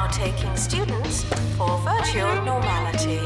now taking students for virtual normality.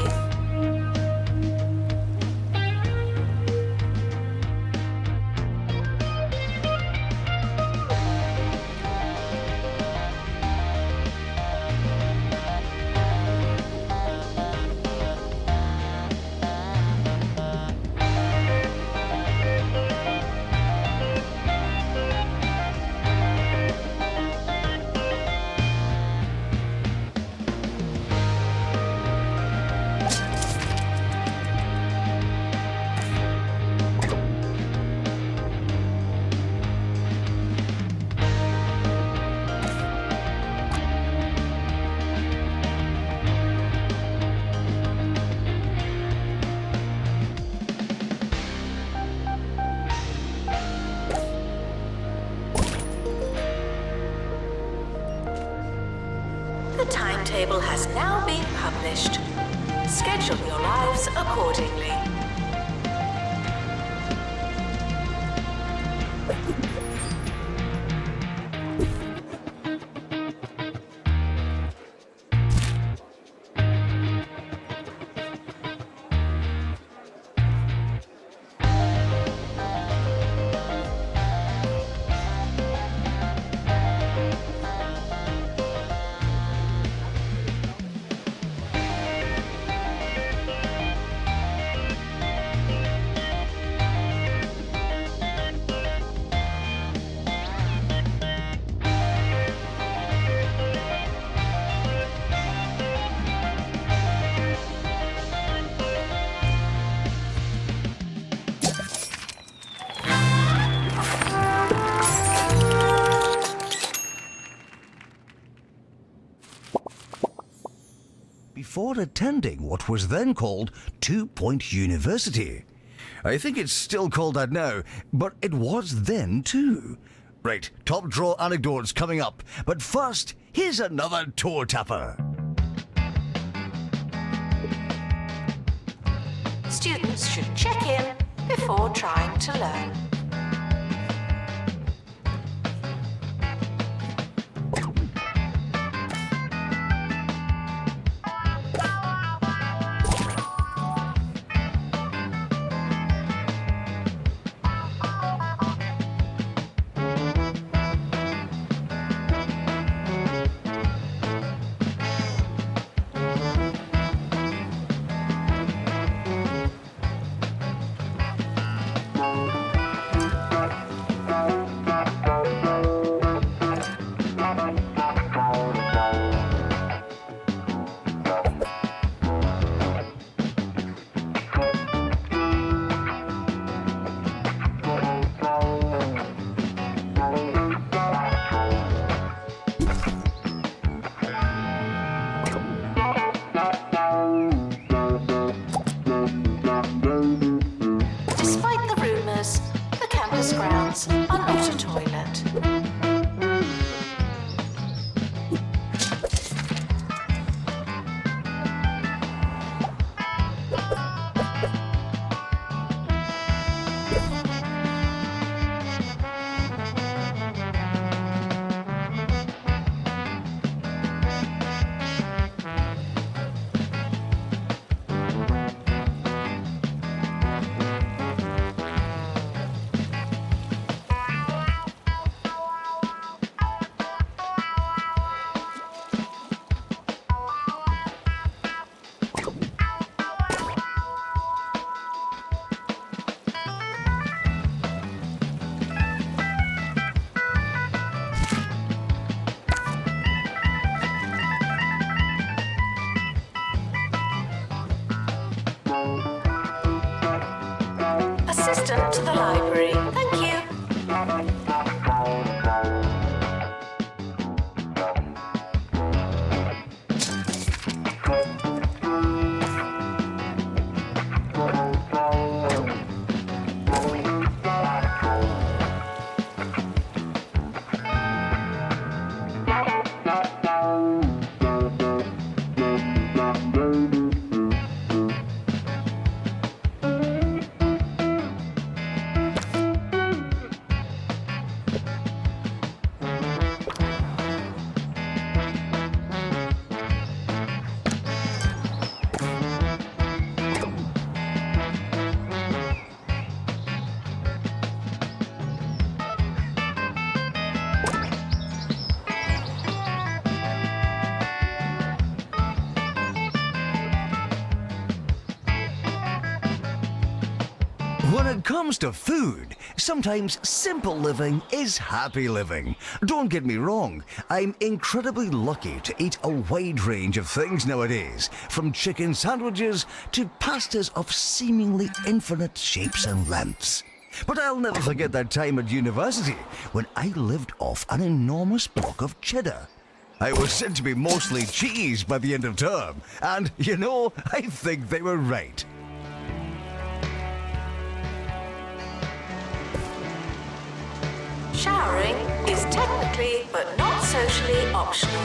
The timetable has now been published. Schedule your lives accordingly. Before attending what was then called 2 Point University. I think it's still called that now, but it was then too. Right, top draw anecdotes coming up, but first, here's another toe tapper. Students should check in before trying to learn. Grounds are not a toilet. Assistant to the library. Thank you. When it comes to food, sometimes simple living is happy living. Don't get me wrong, I'm incredibly lucky to eat a wide range of things nowadays, from chicken sandwiches to pastas of seemingly infinite shapes and lengths. But I'll never forget that time at university when I lived off an enormous block of cheddar. I was said to be mostly cheese by the end of term, and you know, I think they were right. Showering is technically but not socially optional.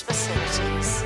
Facilities.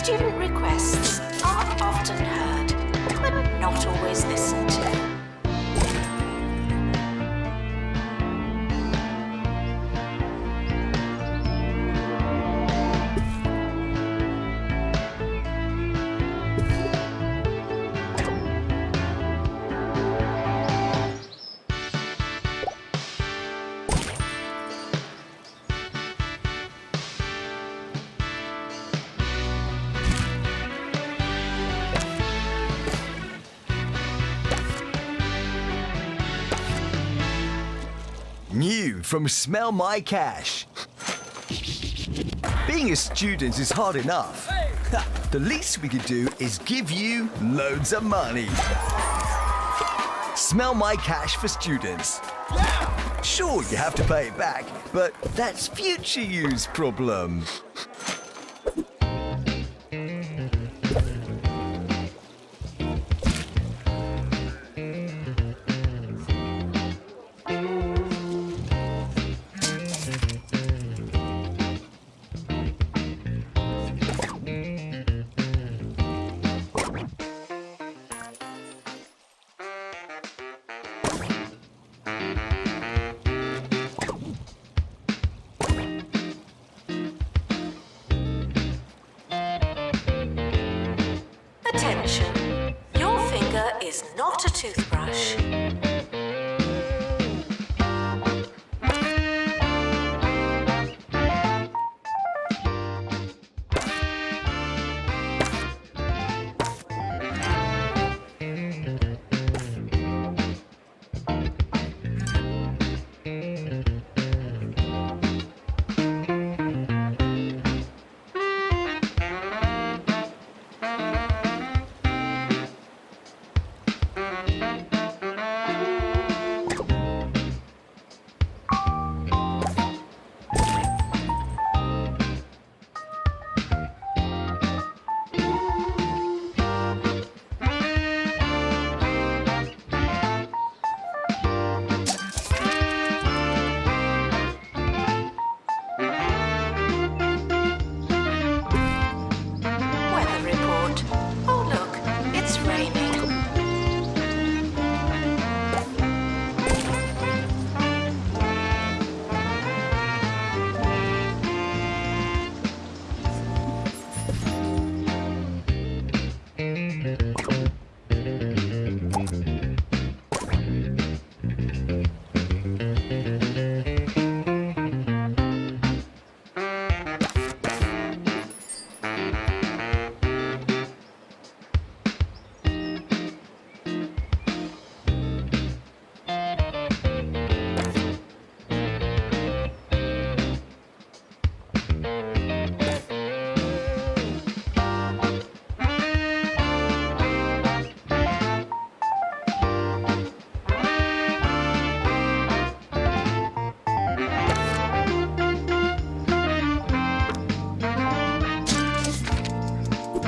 Student requests are often heard, but not always listened to. New from Smell My Cash. Being a student is hard enough. The least we could do is give you loads of money. Smell My Cash for students. Sure, you have to pay it back, but that's future use problem.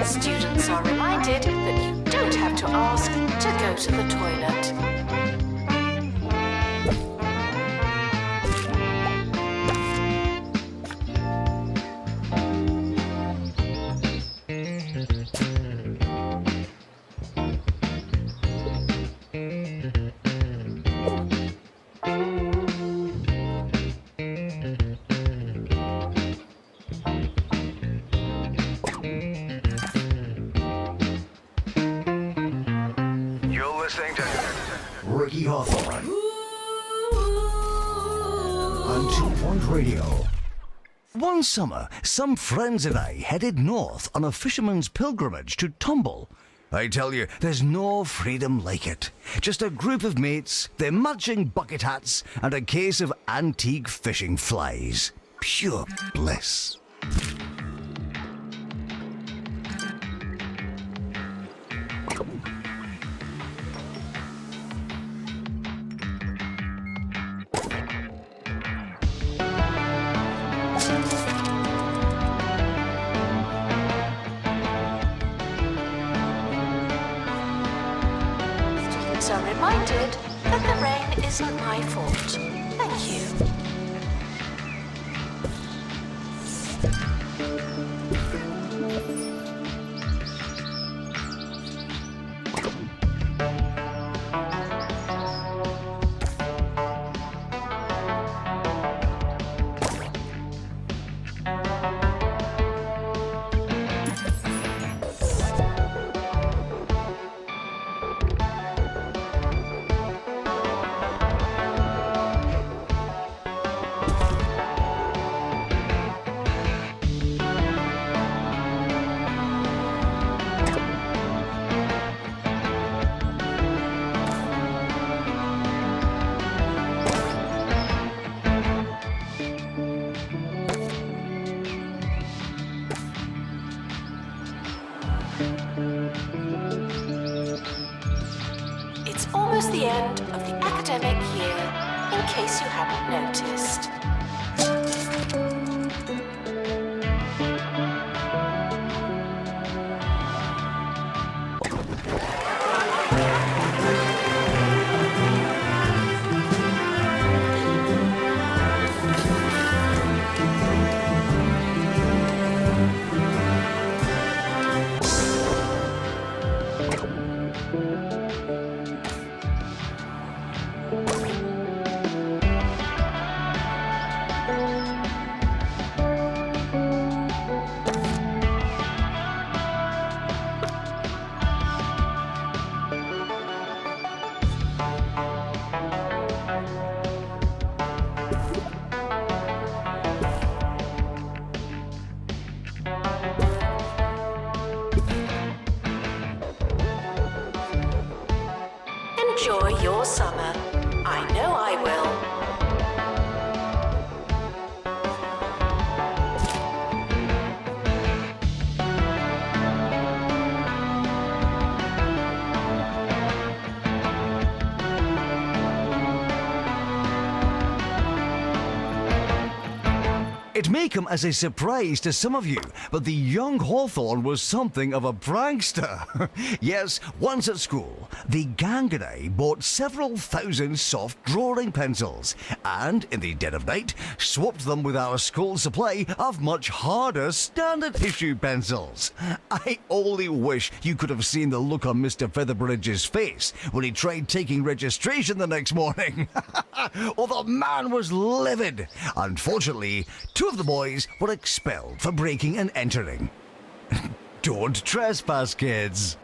Students are reminded that you don't have to ask to go to the toilet. Ricky Hawthorne on 2 Point Radio. One summer, some friends and I headed north on a fisherman's pilgrimage to Tumble. I tell you, there's no freedom like it. Just a group of mates, their matching bucket hats, and a case of antique fishing flies. Pure bliss. Students are reminded that the rain isn't my fault. Thank you. It's almost the end of the academic year, in case you hadn't noticed. Enjoy your summer. I know I will. It may come as a surprise to some of you, but the young Hawthorne was something of a prankster. Yes, once at school, the gang and I bought several thousand soft drawing pencils, and in the dead of night, swapped them with our school supply of much harder standard issue pencils. I only wish you could have seen the look on Mr. Featherbridge's face when he tried taking registration the next morning. Oh, the man was livid. Unfortunately, two of the boys were expelled for breaking and entering. Don't trespass, kids.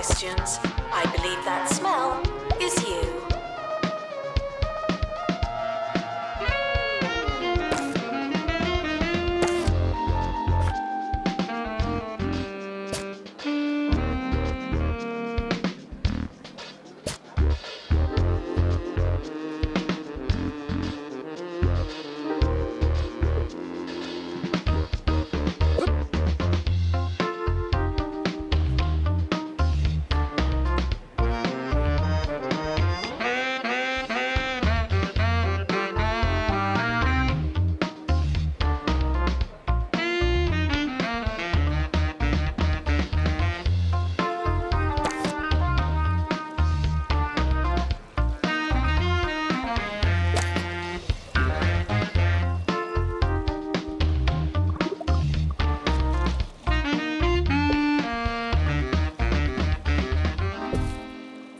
questions. I believe that smell is you.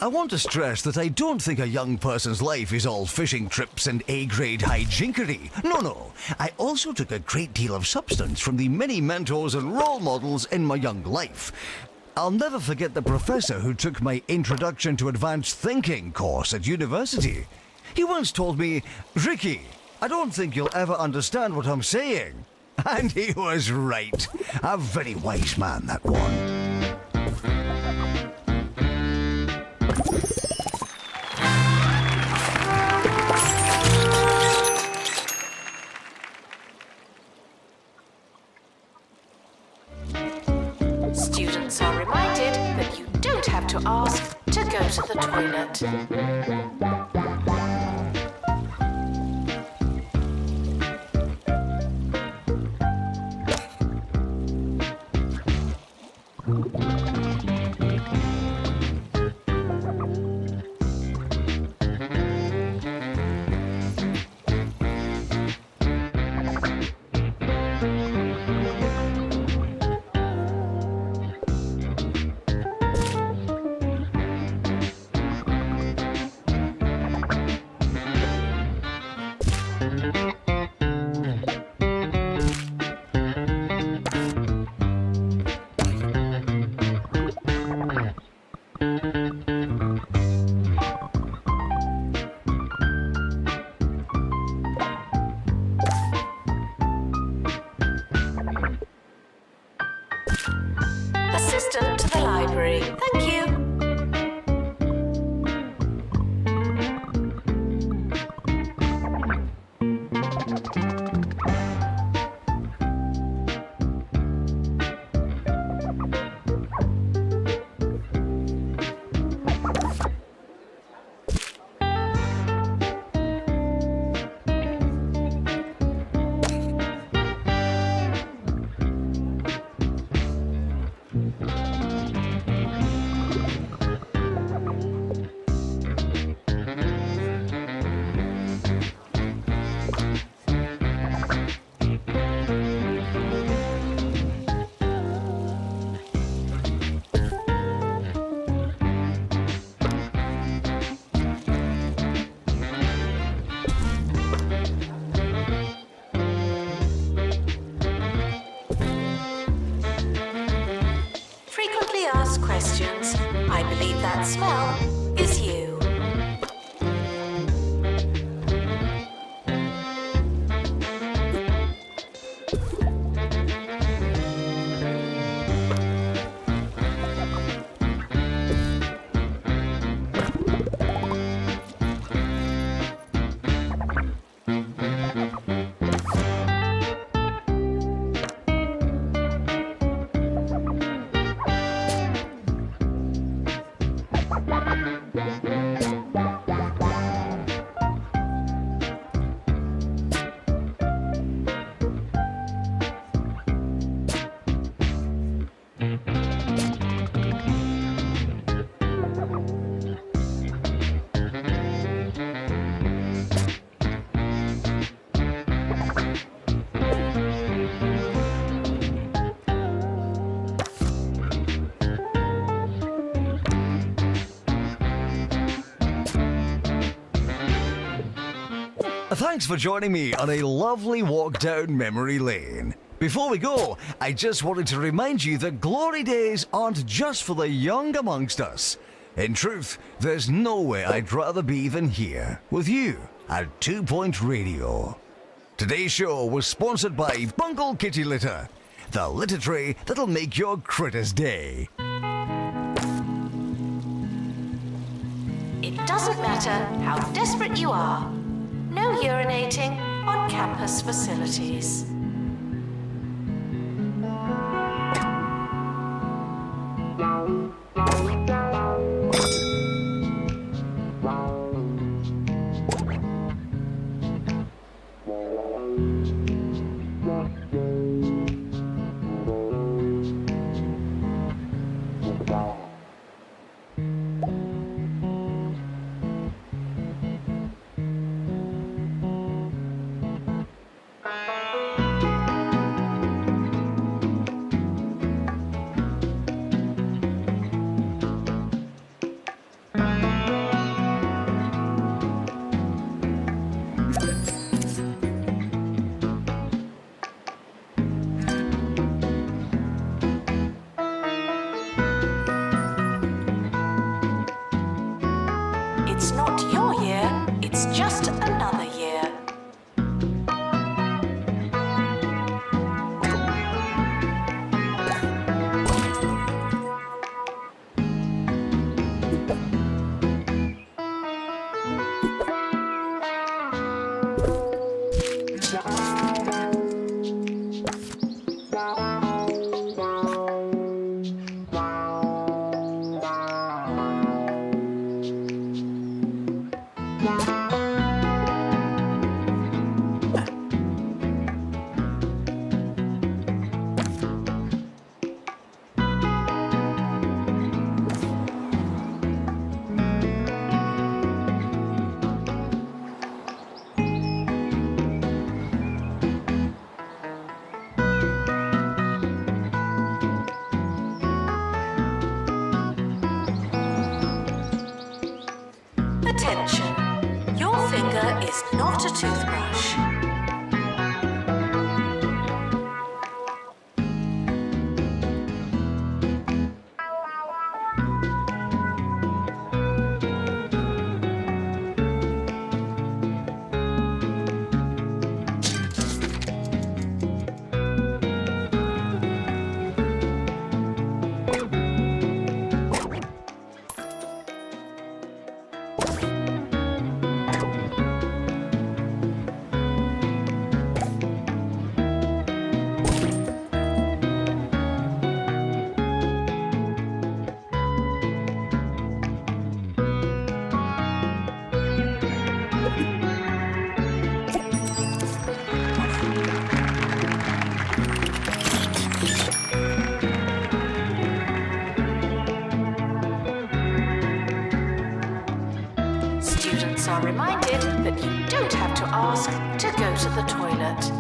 I want to stress that I don't think a young person's life is all fishing trips and A-grade hijinkery. No. I also took a great deal of substance from the many mentors and role models in my young life. I'll never forget the professor who took my Introduction to Advanced Thinking course at university. He once told me, "Ricky, I don't think you'll ever understand what I'm saying." And he was right. A very wise man, that one. Students are reminded that you don't have to ask to go to the toilet. Assistant to the library. Thank you. Frequently asked questions. I believe that smell is you. Thanks for joining me on a lovely walk down memory lane. Before we go, I just wanted to remind you that glory days aren't just for the young amongst us. In truth, there's nowhere I'd rather be than here, with you, at 2 Point Radio. Today's show was sponsored by Bungle Kitty Litter, the litter tray that'll make your critter's day. It doesn't matter how desperate you are. No urinating on campus facilities. It's not your year, it's just another year. Attention, your finger is not a toothbrush. Students are reminded that you don't have to ask to go to the toilet.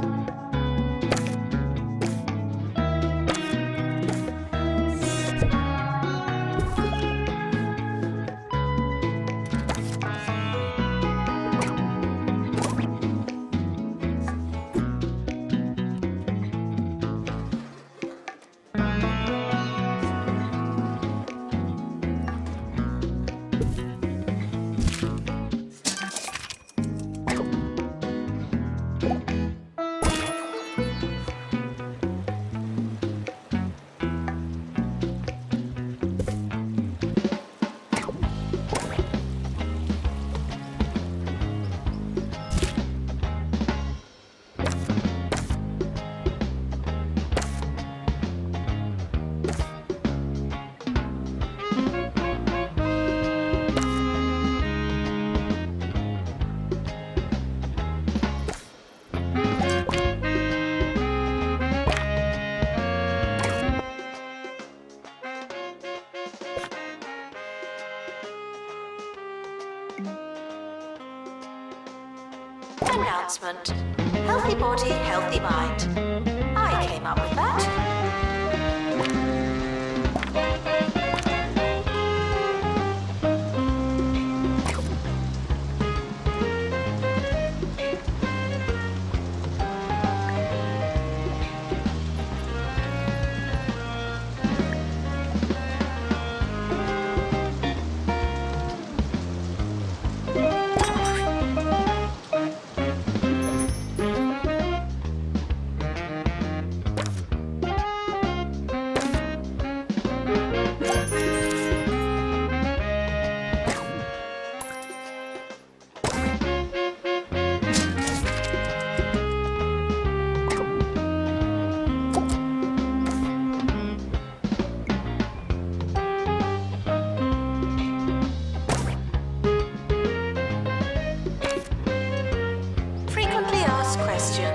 Announcement. Healthy body, healthy mind. I came up with that.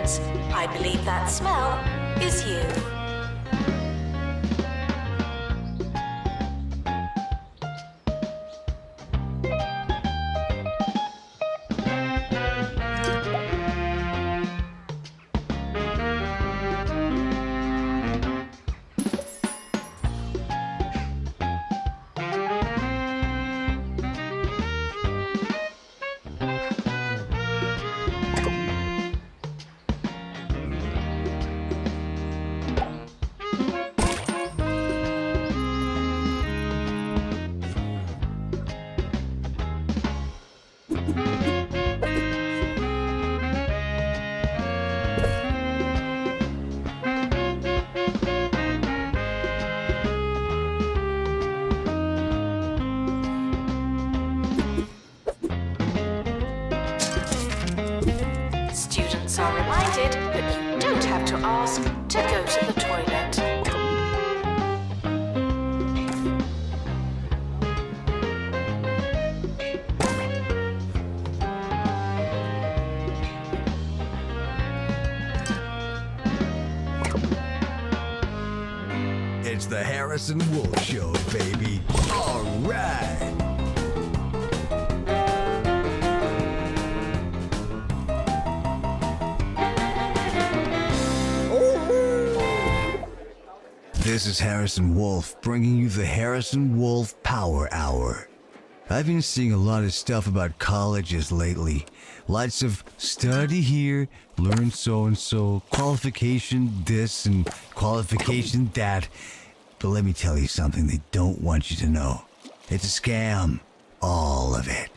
questions. I believe that smell is you. Students are reminded that you don't have to ask to go to the toilet. It's the Harrison Wolf Show, baby. All right. This is Harrison Wolf, bringing you the Harrison Wolf Power Hour. I've been seeing a lot of stuff about colleges lately. Lots of study here, learn so-and-so, qualification this and qualification that. But let me tell you something they don't want you to know. It's a scam. All of it.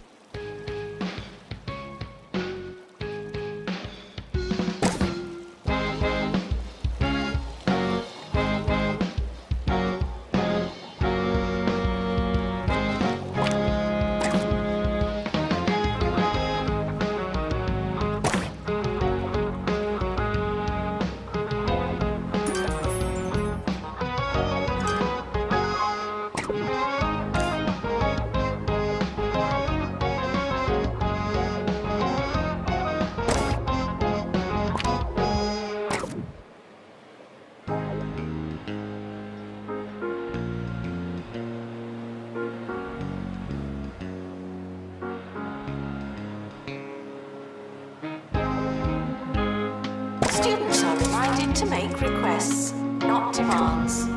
Students are reminded to make requests, not demands.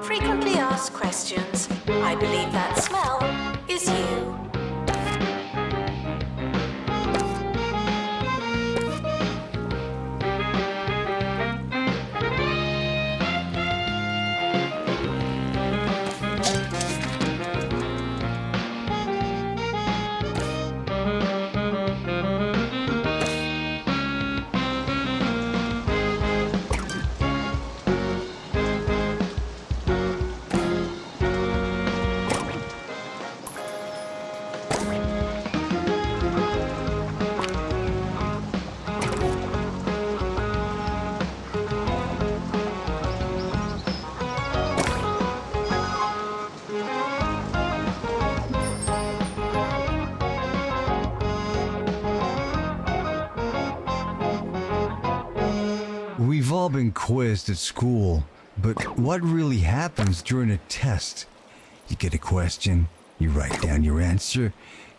Frequently asked questions. I believe that smell is you. We've all been quizzed at school, but what really happens during a test? You get a question, you write down your answer,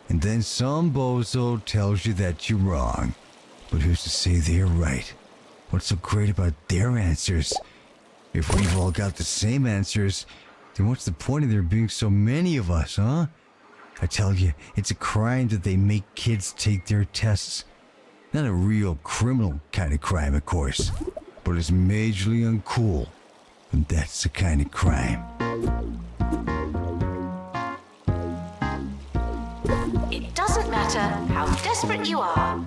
and then some bozo tells you that you're wrong. But who's to say they're right? What's so great about their answers? If we've all got the same answers, then what's the point of there being so many of us, huh? I tell you, it's a crime that they make kids take their tests. Not a real criminal kind of crime, of course, but it's majorly uncool, and that's the kind of crime. It doesn't matter how desperate you are.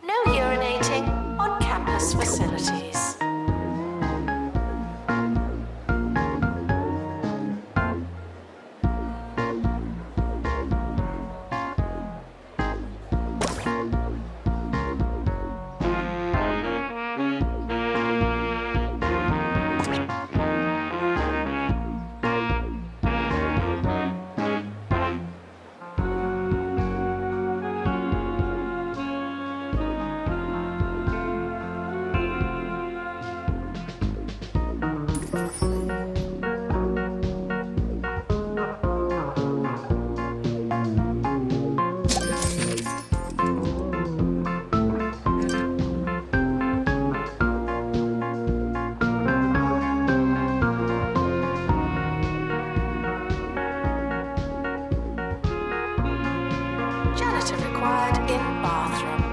No urinating on campus facilities. Janitor required in bathroom.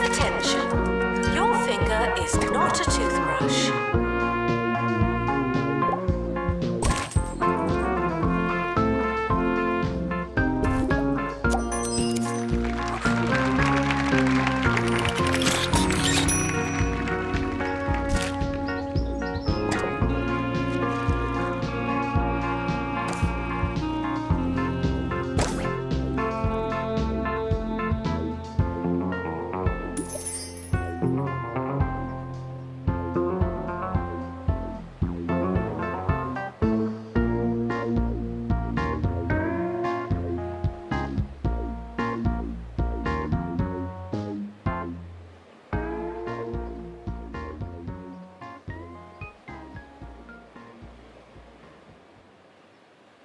Attention, your finger is not a toothbrush.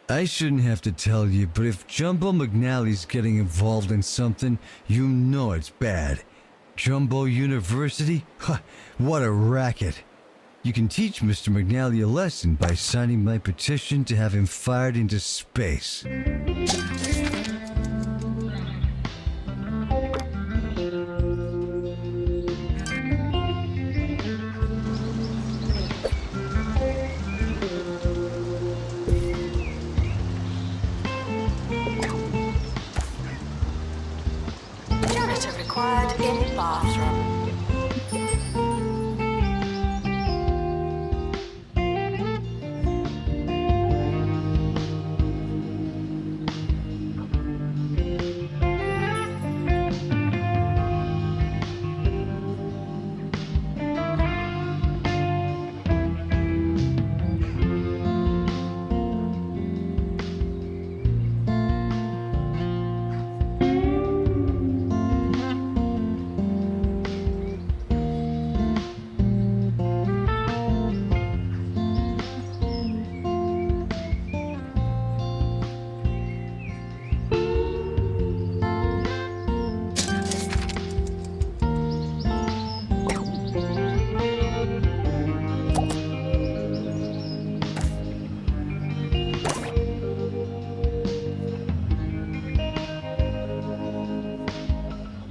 I shouldn't have to tell you, but if Jumbo McNally's getting involved in something, you know it's bad. Jumbo University? Ha, what a racket. You can teach Mr. McNally a lesson by signing my petition to have him fired into space. Janitor required in bathroom.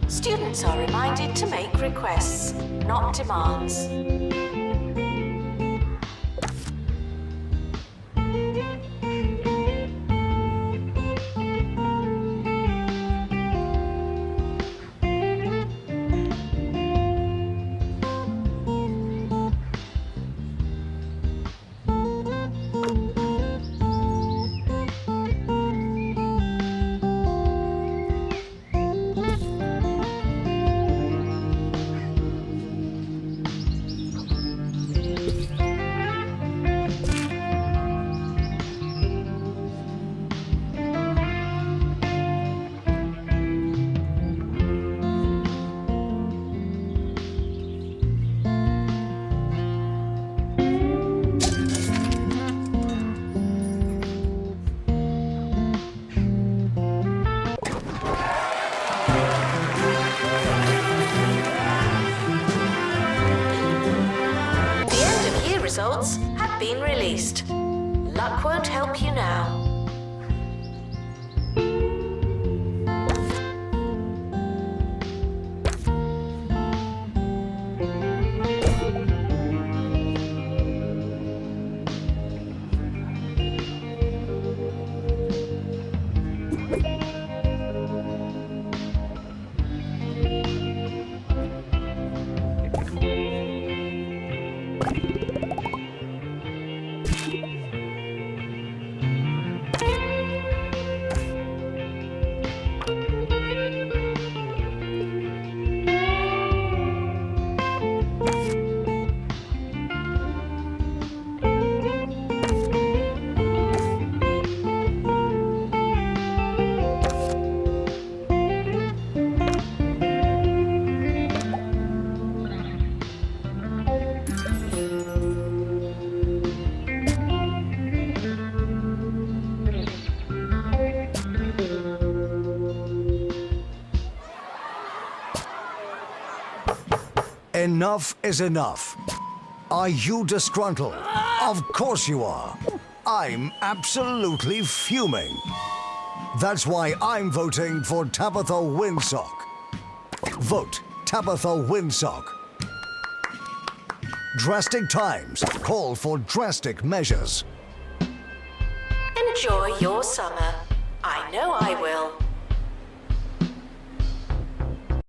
Students are reminded to make requests, not demands. luck won't help you now. Enough is enough. Are you disgruntled? Of course you are. I'm absolutely fuming. That's why I'm voting for Tabitha Windsock. Vote Tabitha Windsock. Drastic times call for drastic measures. Enjoy your summer. I know I will.